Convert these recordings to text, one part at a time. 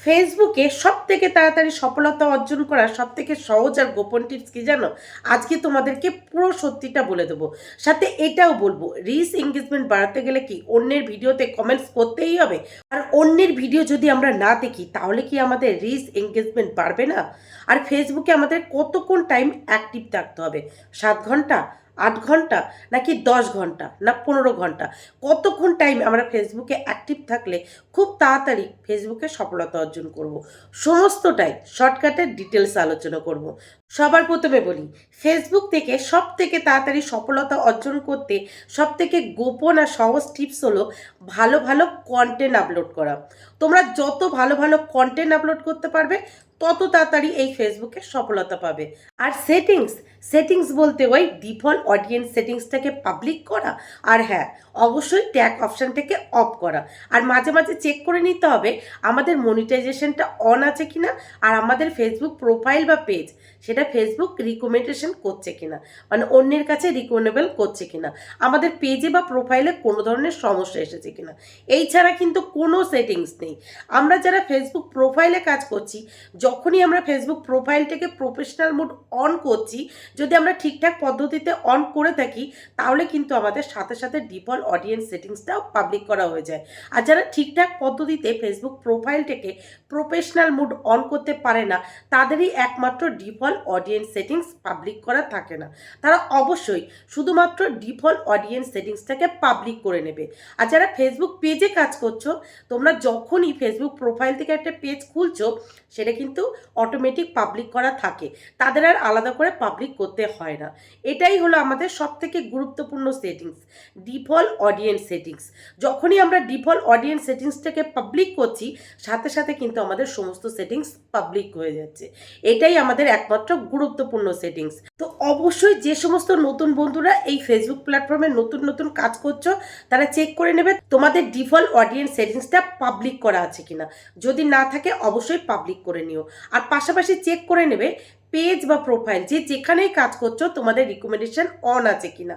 ফেসবুকে সবথেকে তাড়াতাড়ি সফলতা অর্জন করার সবথেকে সহজ আর গোপন টিপস কি জানো? আজকে তোমাদেরকে পুরো সত্যিটা বলে দেবো। সাথে এটাও বলবো, রিচ এঙ্গেজমেন্ট বাড়াতে গেলে কি অন্যের ভিডিওতে কমেন্টস করতেই হবে? আর অন্যের ভিডিও যদি আমরা না দেখি তাহলে কি আমাদের রিচ এঙ্গেজমেন্ট বাড়বে না? আর ফেসবুকে আমাদের কতক্ষণ টাইম অ্যাক্টিভ থাকতে হবে? 7 ঘন্টা, 8 ঘন্টা, নাকি 10 ঘন্টা, না 15 ঘন্টা? কতক্ষণ টাইম আমরা ফেসবুকে অ্যাক্টিভ থাকলে খুব তাড়াতাড়ি ফেসবুকে সফলতা অর্জন করব? সমস্তটাই শর্টকাটের ডিটেলস আলোচনা করব। সবার প্রথমে বলি, ফেসবুক থেকে সব থেকে তাড়াতাড়ি সফলতা অর্জন করতে সব থেকে গোপন আর সহজ টিপস হলো ভালো ভালো কন্টেন্ট আপলোড করা। তোমরা যত ভালো ভালো কন্টেন্ট আপলোড করতে পারবে তত তাড়াতাড়ি এই ফেসবুকে সফলতা পাবে। আর সেটিংস সেটিংস বলতে ওই ডিফল্ট অডিয়েন্স সেটিংসটাকে পাবলিক করা, আর হ্যাঁ, অবশ্যই ট্যাগ অপশানটাকে অফ করা। আর মাঝে মাঝে চেক করে নিতে হবে আমাদের মনিটাইজেশনটা অন আছে কিনা, আর আমাদের ফেসবুক প্রোফাইল বা পেজ সেটা ফেসবুক রিকমেন্ডেশন করছে কিনা, মানে অন্যের কাছে রিকমেন্ডেবল করছে কিনা, আমাদের পেজে বা প্রোফাইলে কোনো ধরনের সমস্যা এসেছে কিনা। এই ছাড়া কিন্তু কোনো সেটিংস নেই। আমরা যারা ফেসবুক প্রোফাইলে কাজ করছি, যখনই আমরা ফেসবুক প্রোফাইলটাকে প্রফেশনাল মোড অন করছি, যদি আমরা ঠিকঠাক পদ্ধতিতে অন করে থাকি তাহলে কিন্তু আমাদের সাথে সাথে ডিফল্ট অডিয়েন্স সেটিংসটাও পাবলিক করা হয়ে যায়। আর যারা ঠিকঠাক পদ্ধতিতে ফেসবুক প্রোফাইলটাকে প্রফেশনাল মোড অন করতে পারে না, তাদেরই একমাত্র ডিফল্ট অডিয়েন্স সেটিংস পাবলিক করা থাকে না। তারা অবশ্যই শুধুমাত্র ডিফল্ট অডিয়েন্স সেটিংসটাকে পাবলিক করে নেবে। আর যারা ফেসবুক পেজে কাজ করছো, তোমরা যখনই ফেসবুক প্রোফাইল থেকে একটা পেজ খুলছো সেটা কিন্তু অটোমেটিক পাবলিক করা থাকে, তাদের আর আলাদা করে পাবলিক করতে হয় না। এটাই হলো আমাদের সবথেকে গুরুত্বপূর্ণ সেটিংস, ডিফল্ট অডিয়েন্স সেটিংস। যখনই আমরা ডিফল্ট অডিয়েন্স সেটিংসটাকে পাবলিক করছি, সাথে সাথে কিন্তু আমাদের সমস্ত সেটিংস পাবলিক হয়ে যাচ্ছে। এটাই আমাদের একমাত্র গুরুত্বপূর্ণ সেটিংস। তো অবশ্যই যে সমস্ত নতুন বন্ধুরা এই ফেসবুক প্ল্যাটফর্মে নতুন নতুন কাজ করছো, তারা চেক করে নেবে তোমাদের ডিফল্ট অডিয়েন্স সেটিংসটা পাবলিক করা আছে কিনা। যদি না থাকে অবশ্যই পাবলিক করে নিও। আর পাশাপাশি চেক করে নেবে পেজ বা প্রোফাইল যে যেখানেই কাজ করছো তোমাদের রিকমেন্ডেশন অন আছে কিনা।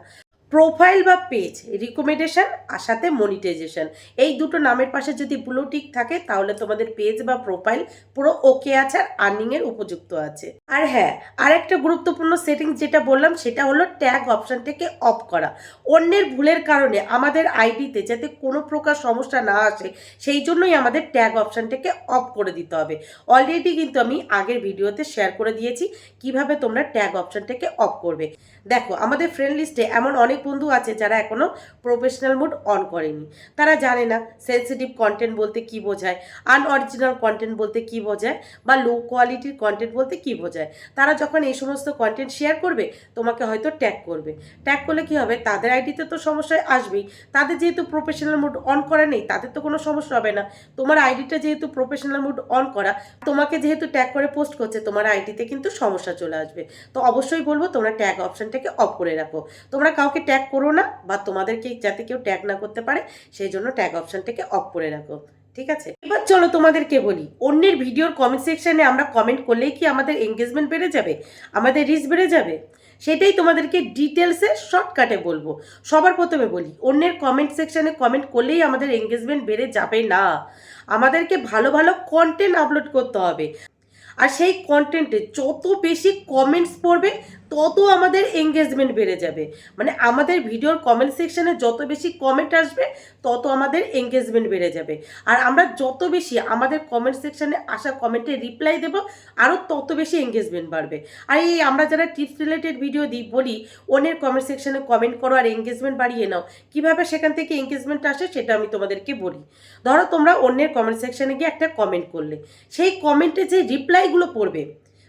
প্রোফাইল বা পেজ রিকমেন্ডেশন আর সাথে মনিটাইজেশন, এই দুটো নামের পাশে যদি ব্লু টিক থাকে তাহলে তোমাদের পেজ বা প্রোফাইল পুরো ওকে আছে আর আর্নিংয়ের উপযুক্ত আছে। আর হ্যাঁ, আর একটা গুরুত্বপূর্ণ সেটিংস যেটা বললাম সেটা হলো ট্যাগ অপশানটাকে অফ করা। অন্যের ভুলের কারণে আমাদের আইডিতে যাতে কোনো প্রকার সমস্যা না আসে সেই জন্যই আমাদের ট্যাগ অপশানটাকে অফ করে দিতে হবে। অলরেডি কিন্তু আমি আগের ভিডিওতে শেয়ার করে দিয়েছি কিভাবে তোমরা ট্যাগ অপশানটাকে অফ করবে। দেখো, আমাদের ফ্রেন্ড লিস্টে এমন অনেক বন্ধু আছে যারা এখনও প্রফেশনাল মোড অন করেনি। তারা জানে না সেন্সিটিভ কন্টেন্ট বলতে কী বোঝায়, আনঅরিজিনাল কন্টেন্ট বলতে কী বোঝায়, বা লো কোয়ালিটির কন্টেন্ট বলতে কী বোঝায়। তারা যখন এই সমস্ত কন্টেন্ট শেয়ার করবে তোমাকে হয়তো ট্যাগ করবে। ট্যাগ করলে কী হবে, তাদের আইডিতে তো সমস্যায় আসবেই। তাদের যেহেতু প্রফেশনাল মোড অন করা নেই, তাদের তো কোনো সমস্যা হবে না। তোমার আইডিটা যেহেতু প্রফেশনাল মোড অন করা, তোমাকে যেহেতু ট্যাগ করে পোস্ট করছে, তোমার আইডিতে কিন্তু সমস্যা চলে আসবে। তো অবশ্যই বলবো তোমরা ট্যাগ অপশানটাকে অফ করে রাখো। তোমরা কাউকে ট্যাগ করো না, বা তোমাদেরকে যাতে কেউ ট্যাগ না করতে পারে সেই জন্য ট্যাগ অপশানটাকে অফ করে রাখো। ঠিক আছে, এবার চলো তোমাদেরকে বলি, অন্যের ভিডিওর কমেন্ট সেকশনে আমরা কমেন্ট করলেই কি আমাদের এঙ্গেজমেন্ট বেড়ে যাবে, আমাদের রিচ বেড়ে যাবে? সেটাই তোমাদেরকে ডিটেলসে শর্টকাটে বলবো। সবার প্রথমে বলি, অন্যের কমেন্ট সেকশনে কমেন্ট করলেই আমাদের এঙ্গেজমেন্ট বেড়ে যাবে না। আমাদেরকে ভালো ভালো কন্টেন্ট আপলোড করতে হবে। আর সেই কন্টেন্টে যত বেশি কমেন্টস পড়বে তত আমাদের এঙ্গেজমেন্ট বেড়ে যাবে। মানে আমাদের ভিডিওর কমেন্ট সেকশনে যত বেশি কমেন্ট আসবে তত আমাদের এঙ্গেজমেন্ট বেড়ে যাবে। আর আমরা যত বেশি আমাদের কমেন্ট সেকশনে আসা কমেন্টে রিপ্লাই দেবো, আরও তত বেশি এঙ্গেজমেন্ট বাড়বে। আর এই আমরা যারা টিপস রিলেটেড ভিডিও দিই, বলি অন্যের কমেন্ট সেকশনে কমেন্ট করো আর এঙ্গেজমেন্ট বাড়িয়ে নাও, কীভাবে সেখান থেকে এঙ্গেজমেন্ট আসে সেটা আমি তোমাদেরকে বলি। ধরো তোমরা অন্যের কমেন্ট সেকশনে গিয়ে একটা কমেন্ট করলে, সেই কমেন্টে যে রিপ্লাইগুলো পড়বে,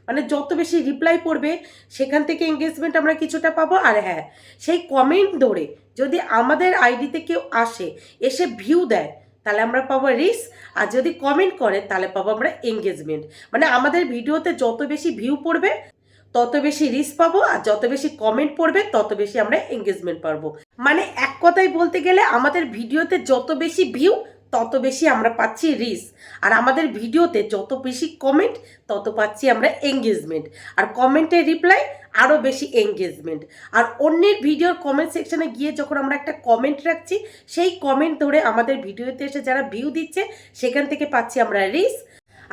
মানে যত বেশি রিপ্লাই পড়বে সেখান থেকে এঙ্গেজমেন্ট আমরা কিছুটা পাবো। আর হ্যাঁ, সেই কমেন্ট ধরে যদি আমাদের আইডিতে কেউ আসে, এসে ভিউ দেয়, তাহলে আমরা পাবো রিচ। আর যদি কমেন্ট করে তাহলে পাবো আমরা এঙ্গেজমেন্ট। মানে আমাদের ভিডিওতে যত বেশি ভিউ পড়বে তত বেশি রিচ পাবো, আর যত বেশি কমেন্ট পড়বে তত বেশি আমরা এঙ্গেজমেন্ট পাবো। মানে এক কথায় বলতে গেলে আমাদের ভিডিওতে যত বেশি ভিউ তত বেশি আমরা পাচ্ছি রিচ, আর আমাদের ভিডিওতে যত বেশি কমেন্ট তত পাচ্ছি আমরা এঙ্গেজমেন্ট, আর কমেন্টের রিপ্লাই আরও বেশি এঙ্গেজমেন্ট। আর অন্যের ভিডিওর কমেন্ট সেকশনে গিয়ে যখন আমরা একটা কমেন্ট রাখছি, সেই কমেন্ট ধরে আমাদের ভিডিওতে এসে যারা ভিউ দিচ্ছে সেখান থেকে পাচ্ছি আমরা রিচ।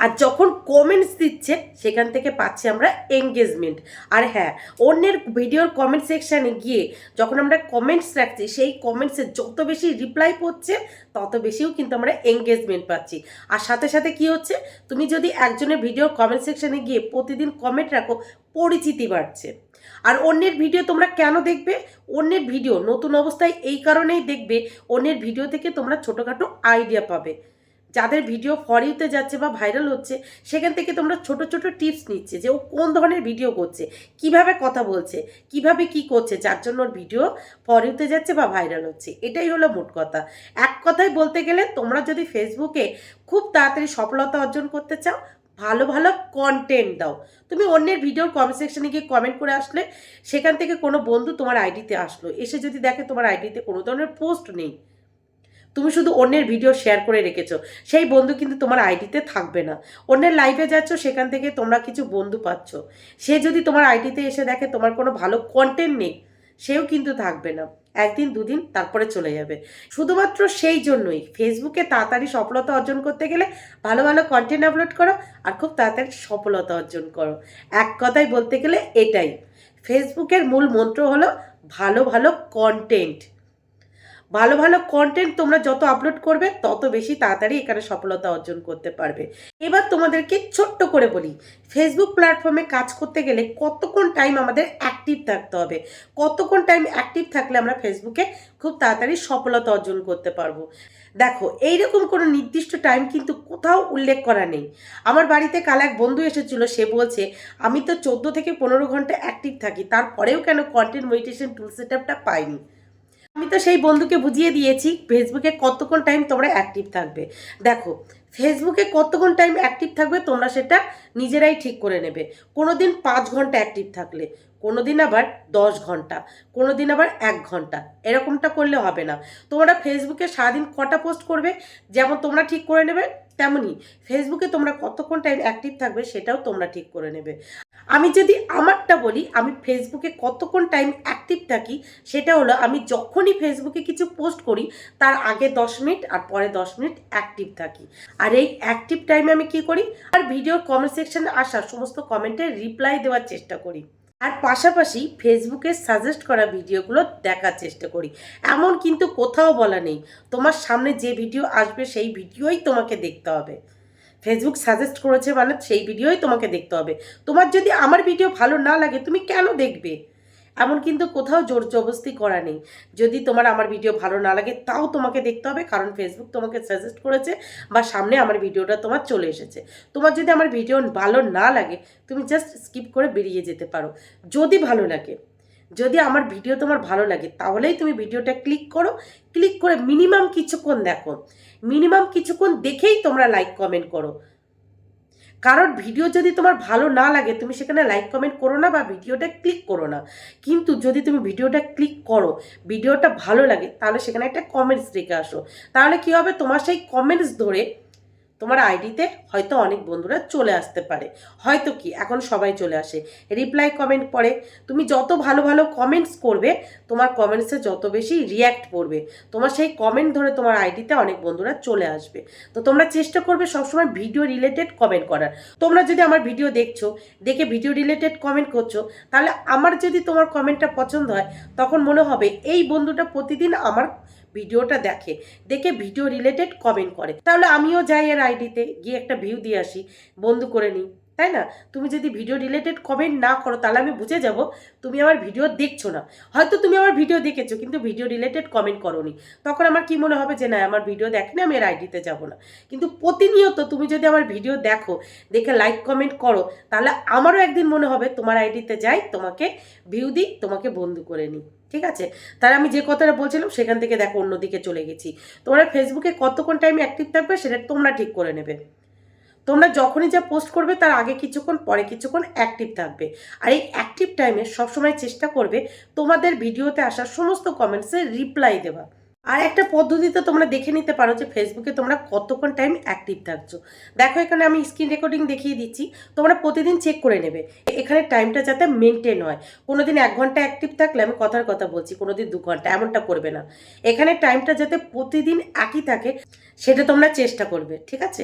আর যখন কমেন্টস দিচ্ছে সেখান থেকে পাচ্ছি আমরা এঙ্গেজমেন্ট। আর হ্যাঁ, অন্যের ভিডিওর কমেন্ট সেকশানে গিয়ে যখন আমরা কমেন্টস রাখছি সেই কমেন্টসে যত বেশি রিপ্লাই পড়ছে তত বেশিও কিন্তু আমরা এঙ্গেজমেন্ট পাচ্ছি। আর সাথে সাথে কি হচ্ছে, তুমি যদি একজনের ভিডিওর কমেন্ট সেকশানে গিয়ে প্রতিদিন কমেন্ট রাখো, পরিচিতি বাড়ছে। আর অন্যের ভিডিও তোমরা কেন দেখবে? অন্যের ভিডিও নতুন অবস্থায় এই কারণেই দেখবে, অন্যের ভিডিও থেকে তোমরা ছোটোখাটো আইডিয়া পাবে। যাদের ভিডিও ফর ইউতে যাচ্ছে বা ভাইরাল হচ্ছে, সেখান থেকে তোমরা ছোট ছোট টিপস নিচ্ছে যে ও কোন ধরনের ভিডিও করছে, কিভাবে কথা বলছে, কিভাবে কি করছে, যার জন্য ওর ভিডিও ফর ইউতে যাচ্ছে বা ভাইরাল হচ্ছে। এটাই হলো মোট কথা। এক কথায় বলতে গেলে, তোমরা যদি ফেসবুকে খুব তাড়াতাড়ি সফলতা অর্জন করতে চাও, ভালো ভালো কন্টেন্ট দাও। তুমি অন্যের ভিডিওর কমেন্ট সেকশনে গিয়ে কমেন্ট করে আসলে, সেখান থেকে কোনো বন্ধু তোমার আইডিতে আসলো, এসে যদি দেখে তোমার আইডিতে কোনো ধরনের পোস্ট নেই, তুমি শুধু অন্যের ভিডিও শেয়ার করে রেখেছো, সেই বন্ধু কিন্তু তোমার আইডিতে থাকবে না। অন্যের লাইভে যাচ্ছ, সেখান থেকে তোমরা কিছু বন্ধু পাচ্ছ, সে যদি তোমার আইডিতে এসে দেখে তোমার কোনো ভালো কন্টেন্ট নেই, সেও কিন্তু থাকবে না। একদিন দুদিন তারপরে চলে যাবে। শুধুমাত্র সেই জন্যই ফেসবুকে তাড়াতাড়ি সফলতা অর্জন করতে গেলে ভালো ভালো কন্টেন্ট আপলোড করো আর খুব তাড়াতাড়ি সফলতা অর্জন করো। এক কথায় বলতে গেলে এটাই ফেসবুকের মূল মন্ত্র হলো ভালো ভালো কন্টেন্ট। ভালো ভালো কন্টেন্ট তোমরা যত আপলোড করবে তত বেশি তাড়াতাড়ি এখানে সফলতা অর্জন করতে পারবে। এবার তোমাদেরকে ছোট্ট করে বলি, ফেসবুক প্ল্যাটফর্মে কাজ করতে গেলে কতক্ষণ টাইম আমাদের অ্যাক্টিভ থাকতে হবে, কতক্ষণ টাইম অ্যাক্টিভ থাকলে আমরা ফেসবুকে খুব তাড়াতাড়ি সফলতা অর্জন করতে পারবো। দেখো, এইরকম কোনো নির্দিষ্ট টাইম কিন্তু কোথাও উল্লেখ করা নেই। আমার বাড়িতে কাল এক বন্ধু এসেছিল, সে বলছে আমি তো 14 থেকে 15 ঘন্টা অ্যাক্টিভ থাকি, তারপরেও কেন কন্টেন্ট মনিটাইজেশন টুল সেটআপটা পাইনি। আমি তো সেই বন্ধুকে বুঝিয়ে দিয়েছি ফেসবুকে কতক্ষণ টাইম তোমরা অ্যাক্টিভ থাকবে। দেখো, ফেসবুকে কতক্ষণ টাইম অ্যাক্টিভ থাকবে তোমরা সেটা নিজেরাই ঠিক করে নেবে। কোনো দিন 5 ঘন্টা অ্যাক্টিভ থাকলে, কোনো দিন আবার 10 ঘন্টা, কোনো দিন আবার 1 ঘন্টা, এরকমটা করলে হবে না। তোমরা ফেসবুকে সারাদিন কটা পোস্ট করবে যেমন তোমরা ঠিক করে নেবে, তেমনই ফেসবুকে তোমরা কতক্ষণ টাইম অ্যাক্টিভ থাকবে সেটাও তোমরা ঠিক করে নেবে। আমি যদি আমারটা বলি, আমি ফেসবুকে কতক্ষণ টাইম অ্যাক্টিভ থাকি, সেটা হলো আমি যখনই ফেসবুকে কিছু পোস্ট করি তার আগে 10 মিনিট আর পরে 10 মিনিট অ্যাক্টিভ থাকি। আর এই অ্যাক্টিভ টাইমে আমি কি করি, আর ভিডিওর কমেন্ট সেকশনে আসা সমস্ত কমেন্টের রিপ্লাই দেওয়ার চেষ্টা করি। আর পাশাপাশি ফেসবুকে সাজেস্ট করা ভিডিওগুলো দেখার চেষ্টা করি। এমন কিন্তু কোথাও বলা নেই তোমার সামনে যে ভিডিও আসবে সেই ভিডিওই তোমাকে দেখতে হবে। ফেসবুক সাজেস্ট করেছে মানে সেই ভিডিওই তোমাকে দেখতে হবে। তোমার যদি আমার ভিডিও ভালো না লাগে তুমি কেন দেখবে, এমন কিন্তু কোথাও জোর জবরদস্তি করা নেই। যদি তোমার আমার ভিডিও ভালো না লাগে তাও তোমাকে দেখতে হবে, কারণ ফেসবুক তোমাকে সাজেস্ট করেছে বা সামনে আমার ভিডিওটা তোমার চলে এসেছে। তোমার যদি আমার ভিডিও ভালো না লাগে তুমি জাস্ট স্কিপ করে বেরিয়ে যেতে পারো। যদি ভালো লাগে, যদি আমার ভিডিও তোমার ভালো লাগে তাহলেই তুমি ভিডিওটা ক্লিক করো, ক্লিক করে মিনিমাম কিছুক্ষণ দেখো, মিনিমাম কিছুক্ষণ দেখেই তোমরা লাইক কমেন্ট করো। কারণ ভিডিও যদি তোমার ভালো না লাগে তুমি সেখানে লাইক কমেন্ট করো না বা ভিডিওটা ক্লিক করো না। কিন্তু যদি তুমি ভিডিওটা ক্লিক করো, ভিডিওটা ভালো লাগে, তাহলে সেখানে একটা কমেন্টস রেখে আসো। তাহলে কি হবে, তোমার সেই কমেন্টস ধরে তোমার আইডিতে হয়তো অনেক বন্ধুরা চলে আসতে পারে। হয়তো কি এখন সবাই চলে আসে, রিপ্লাই কমেন্ট পড়ে। তুমি যত ভালো ভালো কমেন্টস করবে তোমার কমেন্টসে যত বেশি রিয়্যাক্ট পড়বে, তোমার সেই কমেন্ট ধরে তোমার আইডিতে অনেক বন্ধুরা চলে আসবে। তো তোমরা চেষ্টা করবে সবসময় ভিডিও রিলেটেড কমেন্ট করার। তোমরা যদি আমার ভিডিও দেখছো, দেখে ভিডিও রিলেটেড কমেন্ট করছো, তাহলে আমার যদি তোমার কমেন্টটা পছন্দ হয় তখন মনে হবে এই বন্ধুটা প্রতিদিন আমার ভিডিওটা দেখে, দেখে ভিডিও রিলেটেড কমেন্ট করে, তাহলে আমিও যাই এর আইডিতে গিয়ে একটা ভিউ দিয়ে আসি, বন্ধু করে নিই, তাই না? তুমি যদি ভিডিও রিলেটেড কমেন্ট না করো তাহলে আমি বুঝে যাব তুমি আমার ভিডিও দেখছো না। হয়তো তুমি আমার ভিডিও দেখেছো কিন্তু ভিডিও রিলেটেড কমেন্ট করোনি, তখন আমার কি মনে হবে যে না, আমার ভিডিও দেখেনি, আমি এর আইডিতে যাব না। কিন্তু প্রতিনিয়ত তুমি যদি আমার ভিডিও দেখো, দেখে লাইক কমেন্ট করো, তাহলে আমারও একদিন মনে হবে তোমার আইডিতে যাই, তোমাকে ভিউ দিই, তোমাকে বন্ধু করে নিই। ঠিক আছে? তাহলে আমি যে কথাটা বলছিলাম সেখান থেকে দেখো অন্যদিকে চলে গেছি। তোমরা ফেসবুকে কতক্ষণ টাইম অ্যাক্টিভ থাকবে সেটা তোমরা ঠিক করে নেবে। তোমরা যখনই যা পোস্ট করবে তার আগে কিছুক্ষণ পরে কিছুক্ষণ অ্যাক্টিভ থাকবে। আর এই অ্যাক্টিভ টাইমে সবসময় চেষ্টা করবে তোমাদের ভিডিওতে আসা সমস্ত কমেন্টসে রিপ্লাই দেওয়া। আর একটা পদ্ধতিতে তোমরা দেখে নিতে পারো যে ফেসবুকে তোমরা কতক্ষণ টাইম অ্যাক্টিভ থাকছো। দেখো, এখানে আমি স্ক্রিন রেকর্ডিং দেখিয়ে দিচ্ছি, তোমরা প্রতিদিন চেক করে নেবে এখানে টাইমটা যাতে মেনটেন হয়। কোনোদিন 1 ঘন্টা অ্যাক্টিভ থাকলে আমি কথার কথা বলছি, কোনোদিন 2 ঘন্টা, এমনটা করবে না। এখানে টাইমটা যাতে প্রতিদিন একই থাকে সেটা তোমরা চেষ্টা করবে। ঠিক আছে?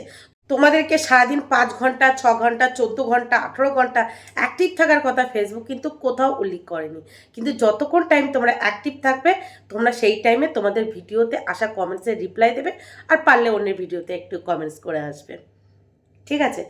তোমাদেরকে সারাদিন 5 ঘন্টা, 6 ঘন্টা, 14 ঘন্টা, 18 ঘন্টা অ্যাক্টিভ থাকার কথা ফেসবুক কিন্তু কোথাও উল্লেখ করেনি। কিন্তু যতক্ষণ টাইম তোমরা অ্যাক্টিভ থাকবে, তোমরা সেই টাইমে তোমাদের ভিডিওতে আসা কমেন্টসের রিপ্লাই দেবে, আর পারলে অন্যের ভিডিওতে একটু কমেন্টস করে আসবে। ঠিক আছে?